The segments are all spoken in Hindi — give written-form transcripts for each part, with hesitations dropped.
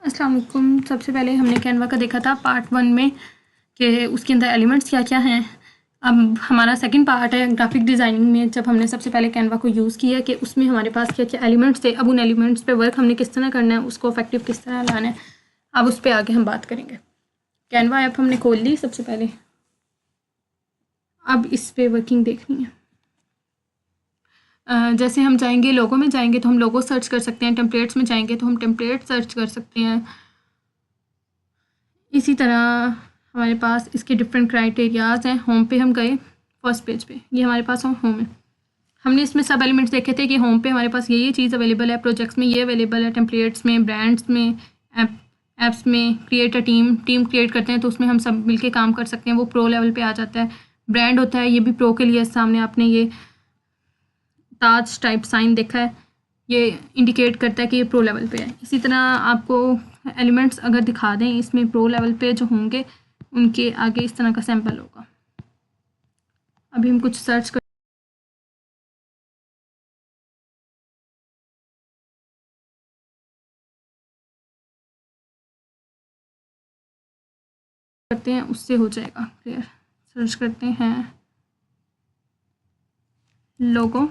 अस्सलाम वालेकुम। सबसे पहले हमने कैनवा का देखा था पार्ट 1 में कि उसके अंदर एलिमेंट्स क्या क्या हैं। अब हमारा सेकंड पार्ट है ग्राफिक डिज़ाइनिंग में, जब हमने सबसे पहले कैनवा को यूज़ किया कि उसमें हमारे पास क्या क्या एलिमेंट्स थे। अब उन एलिमेंट्स पे वर्क हमने किस तरह करना है, उसको इफेक्टिव किस तरह लाना है, अब उस पर आगे हम बात करेंगे। कैनवा ऐप हमने खोल ली सबसे पहले, अब इस पर वर्किंग देखनी है। जैसे हम जाएंगे लोगो में जाएंगे तो हम लोगो सर्च कर सकते हैं, टेम्पलेट्स में जाएंगे तो हम टेम्पलेट सर्च कर सकते हैं। इसी तरह हमारे पास इसके डिफरेंट क्राइटेरियाज हैं। होम पे हम गए, फर्स्ट पेज पे ये हमारे पास होम है। हमने इसमें सब एलिमेंट्स देखे थे कि होम पे हमारे पास ये चीज़ अवेलेबल है, प्रोजेक्ट्स में ये अवेलेबल है, टेम्पलेट्स में, ब्रांड्स में, ऐप्स में। क्रिएट अ टीम क्रिएट करते हैं तो उसमें हम सब मिलके काम कर सकते हैं, वो प्रो लेवल पे आ जाता है। ब्रांड होता है, ये भी प्रो के लिए। सामने आपने ये ताज टाइप साइन देखा है, ये इंडिकेट करता है कि ये प्रो लेवल पे है। इसी तरह आपको एलिमेंट्स अगर दिखा दें इसमें प्रो लेवल पे जो होंगे उनके आगे इस तरह का सैंपल होगा। अभी हम कुछ सर्च करते हैं, उससे हो जाएगा क्लियर। सर्च करते हैं लोगो,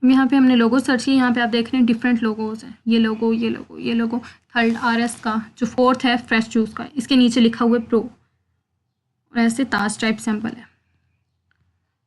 यहाँ पे हमने लोगो सर्च किया। यहाँ पे आप देख रहे हैं डिफरेंट लोगोज हैं, ये लोगो, ये लोगो, ये लोगो। थर्ड RS का, जो फोर्थ है फ्रेश जूस का, इसके नीचे लिखा हुआ है प्रो, और ऐसे ताज टाइप सैंपल है।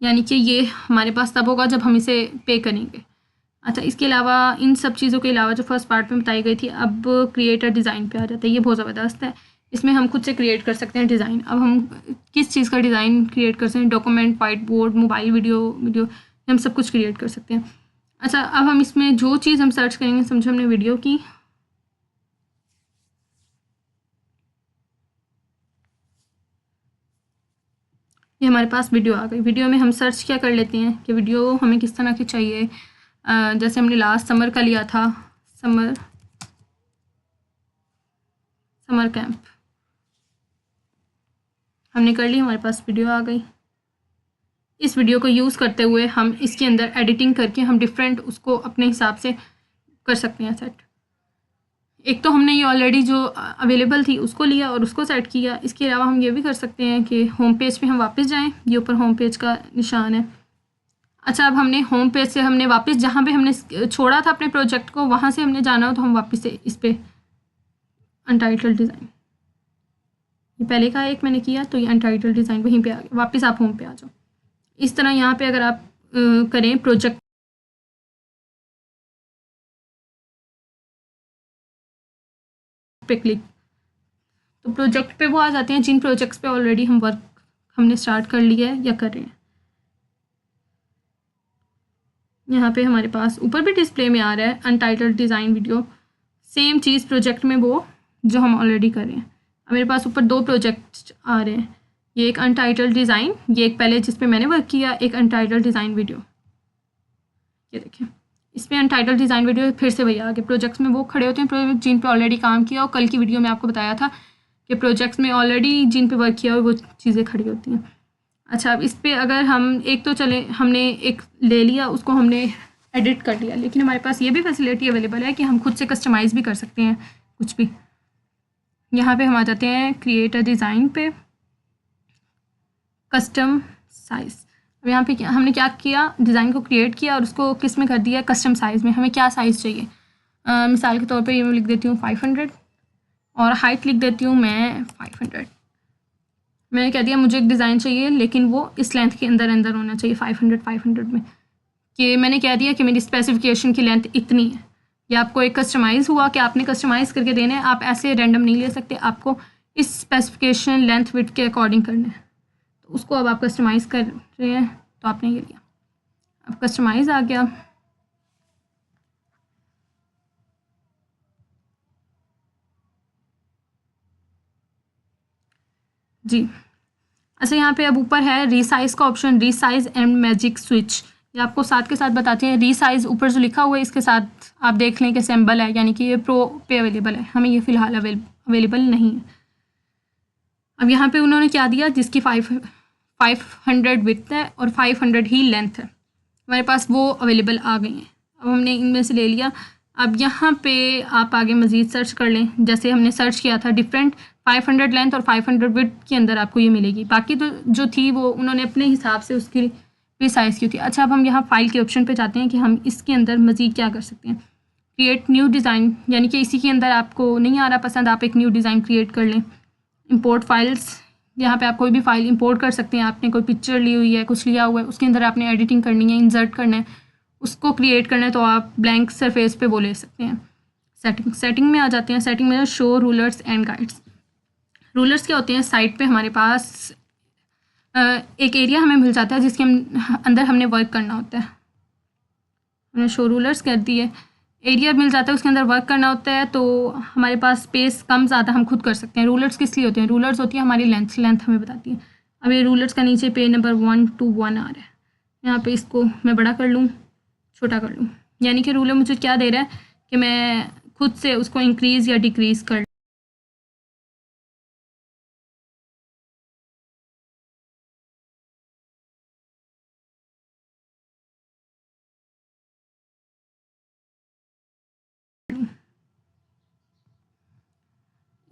यानी कि ये हमारे पास तब होगा जब हम इसे पे करेंगे। अच्छा, इसके अलावा इन सब चीज़ों के अलावा जो फर्स्ट पार्ट में बताई गई थी, अब क्रिएटर डिज़ाइन पे आ जाता है। ये बहुत ज़बरदस्त है, इसमें हम खुद से क्रिएट कर सकते हैं डिज़ाइन। अब हम किस चीज़ का डिज़ाइन क्रिएट कर सकते हैं, document, white board, mobile, video, हम सब कुछ क्रिएट कर सकते हैं। अच्छा, अब हम इसमें जो चीज़ हम सर्च करेंगे, समझो हमने वीडियो की, ये हमारे पास वीडियो आ गई। वीडियो में हम सर्च क्या कर लेते हैं कि वीडियो हमें किस तरह की चाहिए। जैसे हमने लास्ट समर का लिया था, समर कैंप हमने कर ली, हमारे पास वीडियो आ गई। इस वीडियो को यूज़ करते हुए हम इसके अंदर एडिटिंग करके हम डिफरेंट उसको अपने हिसाब से कर सकते हैं सेट। एक तो हमने ये ऑलरेडी जो अवेलेबल थी उसको लिया और उसको सेट किया। इसके अलावा हम ये भी कर सकते हैं कि होम पेज पे हम वापस जाएं, ये ऊपर होम पेज का निशान है। अच्छा, अब हमने होम पेज से हमने वापस जहाँ पे हमने छोड़ा था अपने प्रोजेक्ट को, वहाँ से हमने जाना हो तो हम वापस से इस पर अनटाइटल्ड डिज़ाइन, ये पहले का एक मैंने किया तो ये अनटाइटल्ड डिज़ाइन वहीं पे आ गया। वापस आप होम पे आ जाओ। इस तरह यहाँ पे अगर आप करें प्रोजेक्ट पे क्लिक, तो प्रोजेक्ट पे वो आ जाते हैं जिन प्रोजेक्ट्स पे ऑलरेडी हम वर्क हमने स्टार्ट कर लिया है या कर रहे हैं। यहाँ पे हमारे पास ऊपर भी डिस्प्ले में आ रहा है अनटाइटल्ड डिज़ाइन वीडियो, सेम चीज़ प्रोजेक्ट में वो जो हम ऑलरेडी कर रहे हैं। अब मेरे पास ऊपर 2 प्रोजेक्ट आ रहे हैं, ये एक अनटाइटल्ड डिज़ाइन, ये एक पहले जिस पे मैंने वर्क किया, एक अनटाइटल्ड डिज़ाइन वीडियो। ये देखें, इसमें अनटाइटल्ड डिज़ाइन वीडियो फिर से भैया आगे प्रोजेक्ट्स में वो खड़े होते हैं प्रोजेक्ट जिन पे ऑलरेडी काम किया। और कल की वीडियो में आपको बताया था कि प्रोजेक्ट्स में ऑलरेडी जिन पे वर्क किया हो वो चीज़ें खड़ी होती हैं। अच्छा, अब इस पर अगर हम एक तो चले, हमने एक ले लिया, उसको हमने एडिट कर लिया, लेकिन हमारे पास ये भी फैसिलिटी अवेलेबल है कि हम खुद से कस्टमाइज़ भी कर सकते हैं कुछ भी। यहाँ पे हम आ जाते हैं क्रिएट अ डिज़ाइन पे, कस्टम साइज़। अब यहाँ पे हमने क्या किया, डिज़ाइन को क्रिएट किया और उसको किस में कर दिया, कस्टम साइज़ में। हमें क्या साइज़ चाहिए, मिसाल के तौर पे ये मैं लिख देती हूँ 500 और हाइट लिख देती हूँ मैं 500। मैंने कह दिया मुझे एक डिज़ाइन चाहिए लेकिन वो इस लेंथ के अंदर होना चाहिए 500 में, कि मैंने कह दिया कि मेरी स्पेसिफिकेशन की लेंथ इतनी है। ये आपको एक कस्टमाइज़ हुआ कि आपने कस्टमाइज़ करके देना है, आप ऐसे रैंडम नहीं ले सकते, आपको इस स्पेसिफिकेशन लेंथ विड्थ के अकॉर्डिंग करना है। तो उसको अब आप कस्टमाइज़ कर रहे हैं तो आपने ये लिया, अब कस्टमाइज़ आ गया। जी, अच्छा, यहाँ पे अब ऊपर है रीसाइज का option, resize and magic switch. ये आपको साथ के साथ बताते हैं। रीसाइज ऊपर जो लिखा हुआ है इसके साथ आप देख लें कि सिंबल है, यानी कि ये प्रो पे अवेलेबल है, हमें ये फ़िलहाल अवेलेबल नहीं है। अब यहाँ पे उन्होंने क्या दिया, जिसकी 500 विड्थ है और 500 ही लेंथ है, हमारे पास वो अवेलेबल आ गई हैं। अब हमने इनमें से ले लिया। अब यहाँ पे आप आगे मज़ीद सर्च कर लें, जैसे हमने सर्च किया था डिफरेंट 500 लेंथ और 500 विड्थ के अंदर आपको ये मिलेगी। बाकी तो जो थी वो उन्होंने अपने हिसाब से उसकी भी साइज़ की थी। अच्छा, अब हम यहाँ फाइल के ऑप्शन पे जाते हैं कि हम इसके अंदर मज़ीद क्या कर सकते हैं। क्रिएट न्यू डिज़ाइन, यानी कि इसी के अंदर आपको नहीं आ रहा पसंद, आप एक न्यू डिज़ाइन क्रिएट कर लें। इंपोर्ट फाइल्स, यहाँ पे आप कोई भी फाइल इंपोर्ट कर सकते हैं। आपने कोई पिक्चर ली हुई है, कुछ लिया हुआ है, उसके अंदर आपने एडिटिंग करनी है, इंसर्ट करना है, उसको क्रिएट करना है, तो आप ब्लैंक सरफेस पे वो ले सकते हैं। सेटिंग में आ जाते हैं। सेटिंग में show rulers and guides. Rulers क्या होते हैं, साइट पे हमारे पास एक एरिया हमें मिल जाता है जिसके अंदर हमने वर्क करना होता है। हमने शो रूलर्स कर दिए, एरिया मिल जाता है, उसके अंदर वर्क करना होता है, तो हमारे पास स्पेस कम ज़्यादा हम खुद कर सकते हैं। रूलर्स किस लिए होते हैं, रूलर्स होती है हमारी लेंथ हमें बताती है। अब ये रूलर्स का नीचे पे नंबर 1 to 1 आ रहा है, यहाँ पे इसको मैं बड़ा कर लूँ, छोटा कर लूँ, यानी कि रूलर मुझे क्या दे रहा है कि मैं खुद से उसको इंक्रीज़ या डिक्रीज़ कर।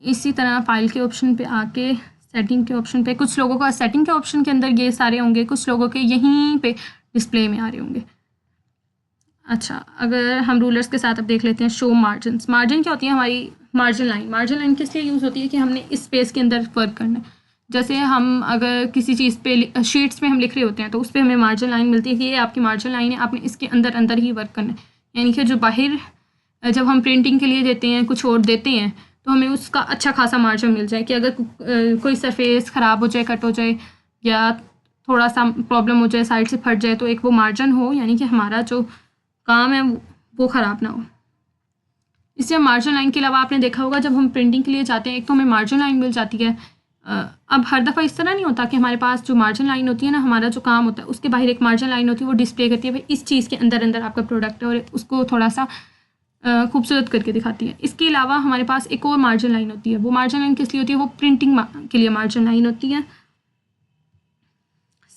इसी तरह फाइल के ऑप्शन पे आके सेटिंग के ऑप्शन पे, कुछ लोगों का सेटिंग के ऑप्शन के अंदर ये सारे होंगे, कुछ लोगों के यहीं पे डिस्प्ले में आ रहे होंगे। अच्छा, अगर हम रूलर्स के साथ अब देख लेते हैं शो मार्जिन। मार्जिन क्या होती है, हमारी मार्जिन लाइन। मार्जिन लाइन किस लिए यूज़ होती है कि हमने इस स्पेस के अंदर वर्क करना है। जैसे हम अगर किसी चीज़ पे शीट्स में हम लिख रहे होते हैं तो उस पर हमें मार्जिन लाइन मिलती है कि ये आपकी मार्जिन लाइन है, आपने इसके अंदर अंदर ही वर्क करना है। यानी कि जो बाहर जब हम प्रिंटिंग के लिए देते हैं, कुछ और देते हैं, तो हमें उसका अच्छा खासा मार्जिन मिल जाए कि अगर कोई सरफेस ख़राब हो जाए, कट हो जाए, या थोड़ा सा प्रॉब्लम हो जाए, साइड से फट जाए, तो एक वो मार्जिन हो, यानी कि हमारा जो काम है वो ख़राब ना हो। इससे मार्जिन लाइन के अलावा आपने देखा होगा जब हम प्रिंटिंग के लिए जाते हैं, एक तो हमें मार्जिन लाइन मिल जाती है। अब हर दफ़ा इस तरह नहीं होता कि हमारे पास जो मार्जिन लाइन होती है ना, हमारा जो काम होता है उसके बाहर एक मार्जिन लाइन होती है, वो डिस्प्ले करती है भाई इस चीज़ के अंदर अंदर आपका प्रोडक्ट है, और उसको थोड़ा सा खूबसूरत करके दिखाती है। इसके अलावा हमारे पास एक और मार्जिन लाइन होती है। वो मार्जिन लाइन किस लिए होती है, वो प्रिंटिंग के लिए मार्जिन लाइन होती है।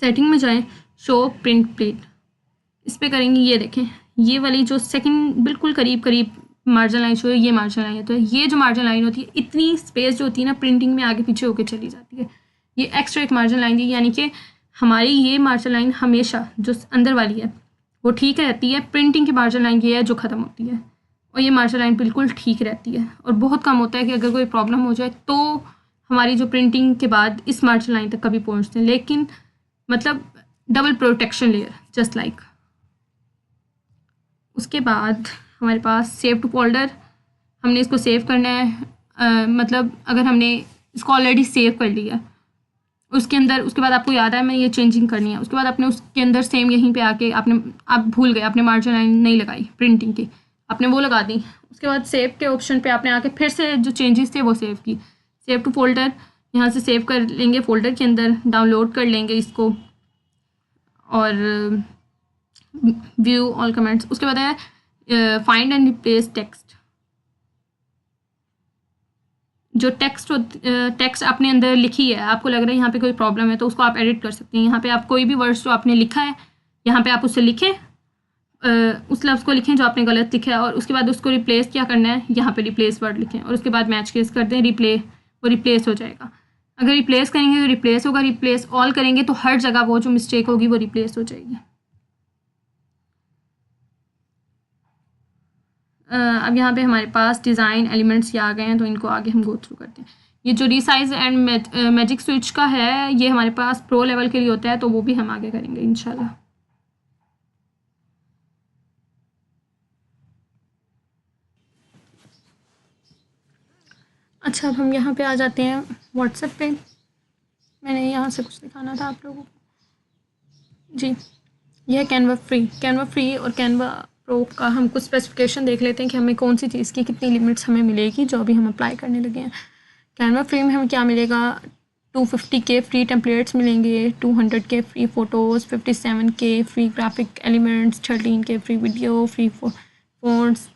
सेटिंग में जाएँ, शो प्रिंट प्लेट, इस पर करेंगे। ये देखें, ये वाली जो सेकंड बिल्कुल करीब करीब मार्जिन लाइन शो है, ये मार्जिन लाइन होती है। ये जो मार्जिन लाइन होती है, इतनी स्पेस जो होती है ना प्रिंटिंग में आगे पीछे होकर चली जाती है, ये एक्स्ट्रा एक मार्जिन लाइन थी। यानी कि हमारी ये मार्जिन लाइन हमेशा जो अंदर वाली है वो ठीक रहती है। प्रिंटिंग की मार्जिन लाइन ये है जो ख़त्म होती है, और ये मार्जिन लाइन बिल्कुल ठीक रहती है। और बहुत कम होता है कि अगर कोई प्रॉब्लम हो जाए तो हमारी जो प्रिंटिंग के बाद इस मार्जिन लाइन तक कभी पहुँचते हैं, लेकिन मतलब double protection layer just like. उसके बाद हमारे पास सेव टू फोल्डर, हमने इसको सेव करना है। मतलब अगर हमने इसको ऑलरेडी सेव कर लिया, उसके अंदर उसके बाद आपको याद है मैं ये चेंजिंग करनी है, उसके बाद आपने उसके अंदर सेम यहीं पे आके आप भूल गए, आपने मार्जिन लाइन नहीं लगाई प्रिंटिंग की, आपने वो लगा दी। उसके बाद सेव के ऑप्शन पे आपने आके फिर से जो चेंजेस थे वो सेव की। सेव टू फोल्डर, यहाँ से सेव कर लेंगे फोल्डर के अंदर, डाउनलोड कर लेंगे इसको, और व्यू ऑल कमेंट्स। उसके बाद है फाइंड एंड रिप्लेस टेक्स्ट। जो टेक्स्ट आपने अंदर लिखी है, आपको लग रहा है यहाँ पे कोई प्रॉब्लम है, तो उसको आप एडिट कर सकते हैं। यहाँ पे आप कोई भी वर्ड्स जो आपने लिखा है, यहाँ पे आप उससे लिखें, उस लफ्ज़ को लिखें जो आपने गलत लिखा है, और उसके बाद उसको रिप्लेस क्या करना है, यहाँ पे रिप्लेस वर्ड लिखें, और उसके बाद मैच केस कर दें, वो रिप्लेस हो जाएगा। अगर रिप्लेस करेंगे तो रिप्लेस होगा, रिप्लेस ऑल करेंगे तो हर जगह वो जो मिस्टेक होगी वो रिप्लेस हो जाएगी। अब यहाँ पे हमारे पास डिज़ाइन एलिमेंट्स ये आ गए हैं, तो इनको आगे हम गो थ्रू करते हैं। ये जो रीसाइज एंड मैजिक स्विच का है, ये हमारे पास प्रो लेवल के लिए होता है, तो वो भी हम आगे करेंगे इंशाल्लाह। अच्छा, अब हम यहाँ पे आ जाते हैं व्हाट्सएप पे। मैंने यहाँ से कुछ दिखाना था आप लोगों को जी। यह है कैनवा फ्री और कैनवा प्रो का हम कुछ स्पेसिफिकेशन देख लेते हैं कि हमें कौन सी चीज़ की कितनी लिमिट्स हमें मिलेगी जो अभी हम अप्लाई करने लगे हैं। कैनवा फ्री में हमें क्या मिलेगा, 250K फ्री टेम्पलेट्स मिलेंगे, 200K free photos, 57K free graphic elements, 13K free video, free fonts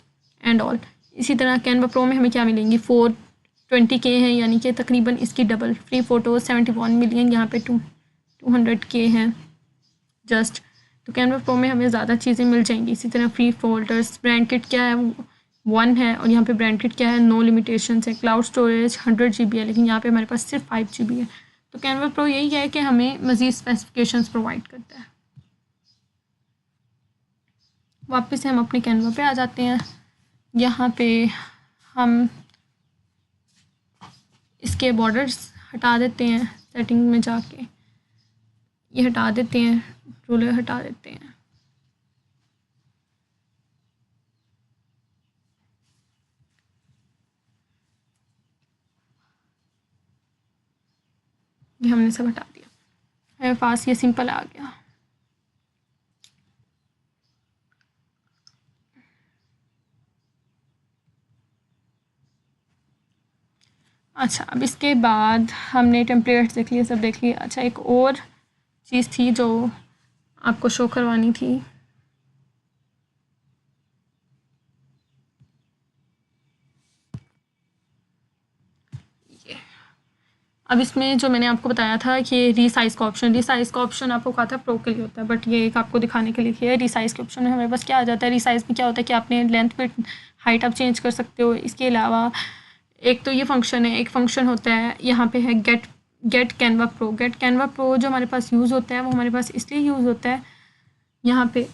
and all. इसी तरह कैनवा प्रो में हमें क्या मिलेंगी, 420K हैं, यानी कि तकरीबन इसकी डबल। फ्री फ़ोटोज़ 71 मिलियन, यहाँ पे 200K हैं जस्ट। तो कैनवा प्रो में हमें ज़्यादा चीज़ें मिल जाएंगी। इसी तरह फ्री फोल्डर्स, ब्रांड किट क्या है 1 है, और यहाँ पे ब्रांड किट क्या है, नो लिमिटेशंस है। क्लाउड स्टोरेज 100 GB है, लेकिन यहाँ पे हमारे पास सिर्फ 5 GB है। तो कैनवा प्रो यही है कि हमें मज़ीद स्पेसिफिकेशंस प्रोवाइड करता है। वापस से हम अपने कैनवा पे आ जाते हैं। यहाँ पे हम इसके बॉर्डर्स हटा देते हैं, सेटिंग में जाके ये हटा देते हैं, रूलर हटा देते हैं। ये हमने सब हटा दिया, मेरे पास ये सिंपल आ गया। अच्छा, अब इसके बाद हमने टेम्पलेट्स देख लिए, सब देख लिए। अच्छा, एक और चीज़ थी जो आपको शो करवानी थी। ये अब इसमें जो मैंने आपको बताया था कि रीसाइज़ का ऑप्शन आपको कहा था प्रो के लिए होता है, बट ये एक आपको दिखाने के लिए है। रीसाइज़ के ऑप्शन में हमारे पास क्या आ जाता है, रीसाइज़ में क्या होता है कि आपने लेंथ पे हाइट आप चेंज कर सकते हो। इसके अलावा एक तो ये फंक्शन है, एक फंक्शन होता है यहाँ पे है get Canva Pro. Get Canva Pro जो हमारे पास यूज़ होता है वो हमारे पास इसलिए यूज़ होता है, यहाँ पे